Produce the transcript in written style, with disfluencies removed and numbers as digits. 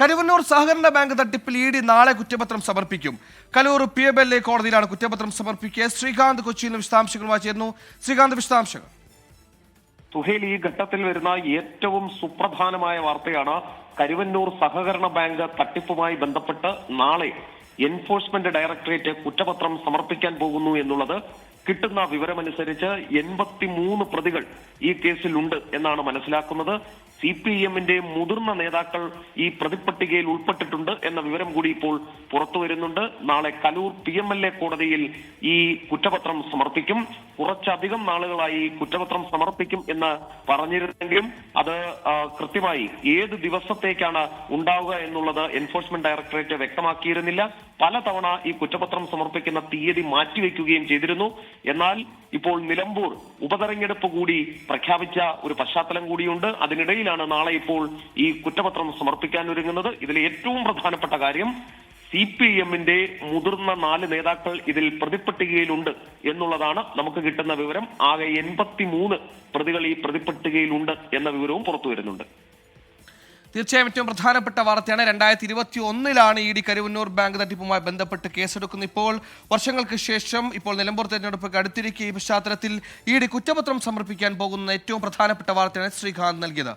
കരുവന്നൂർ സഹകരണ ബാങ്ക് തട്ടിപ്പിൽ ഇഡി നാളെ കുറ്റപത്രം സമർപ്പിക്കും. കലൂർ PMLA കോടതിയിലാണ് കുറ്റപത്രം സമർപ്പിക്കുക. ശ്രീകാന്ത് കൊച്ചിയിൽ വിശദാംശങ്ങളുമായി ചേർന്നു. ശ്രീകാന്ത്, വിശദാംശങ്ങൾ. സുഹേൽ, ഈ ഘട്ടത്തിൽ വരുന്ന ഏറ്റവും സുപ്രധാനമായ വാർത്തയാണ് കരുവന്നൂർ സഹകരണ ബാങ്ക് തട്ടിപ്പുമായി ബന്ധപ്പെട്ട് നാളെ എൻഫോഴ്സ്മെന്റ് ഡയറക്ടറേറ്റ് കുറ്റപത്രം സമർപ്പിക്കാൻ പോകുന്നു എന്നുള്ളത്. കിട്ടുന്ന വിവരമനുസരിച്ച് 83 പ്രതികൾ ഈ കേസിലുണ്ട് എന്നാണ് മനസ്സിലാക്കുന്നത്. CPM-ന്റെ മുതിർന്ന നേതാക്കൾ ഈ പ്രതിപ്പട്ടികയിൽ ഉൾപ്പെട്ടിട്ടുണ്ട് എന്ന വിവരം കൂടി ഇപ്പോൾ പുറത്തു വരുന്നുണ്ട്. നാളെ കലൂർ PMLA കോടതിയിൽ ഈ കുറ്റപത്രം സമർപ്പിക്കും. കുറച്ചധികം നാളുകളായി കുറ്റപത്രം സമർപ്പിക്കും എന്ന് പറഞ്ഞിരുന്നെങ്കിലും അത് കൃത്യമായി ഏത് ദിവസത്തേക്കാണ് ഉണ്ടാവുക എന്നുള്ളത് എൻഫോഴ്സ്മെന്റ് ഡയറക്ടറേറ്റ് വ്യക്തമാക്കിയിരുന്നില്ല. പലതവണ ഈ കുറ്റപത്രം സമർപ്പിക്കുന്ന തീയതി മാറ്റിവെക്കുകയും ചെയ്തിരുന്നു. എന്നാൽ ഇപ്പോൾ നിലമ്പൂർ ഉപതെരഞ്ഞെടുപ്പ് കൂടി പ്രഖ്യാപിച്ച ഒരു പശ്ചാത്തലം കൂടിയുണ്ട്. അതിനിടയിലാണ് നാളെ ഇപ്പോൾ ഈ കുറ്റപത്രം സമർപ്പിക്കാൻ ഒരുങ്ങുന്നത്. ഇതിലെ ഏറ്റവും പ്രധാനപ്പെട്ട കാര്യം CPM-ന്റെ മുതിർന്ന 4 നേതാക്കൾ ഇതിൽ പ്രതിപ്പട്ടികയിലുണ്ട് എന്നുള്ളതാണ്. നമുക്ക് കിട്ടുന്ന വിവരം ആകെ 83 പ്രതികൾ ഈ പ്രതിപ്പട്ടികയിലുണ്ട് എന്ന വിവരവും പുറത്തു വരുന്നുണ്ട്. തീർച്ചയായും ഏറ്റവും പ്രധാനപ്പെട്ട വാർത്തയാണ്. 2021 ഇഡി കരുവന്നൂർ ബാങ്ക് തട്ടിപ്പുമായി ബന്ധപ്പെട്ട് കേസെടുക്കുന്നു. ഇപ്പോൾ വർഷങ്ങൾക്ക് ശേഷം ഇപ്പോൾ നിലമ്പൂർ തെരഞ്ഞെടുപ്പ് അടുത്തിരിക്കെ ഈ പശ്ചാത്തലത്തിൽ ഇഡി കുറ്റപത്രം സമർപ്പിക്കാൻ പോകുന്ന ഏറ്റവും പ്രധാനപ്പെട്ട വാർത്തയാണ് ശ്രീകാന്ത് നൽകിയത്.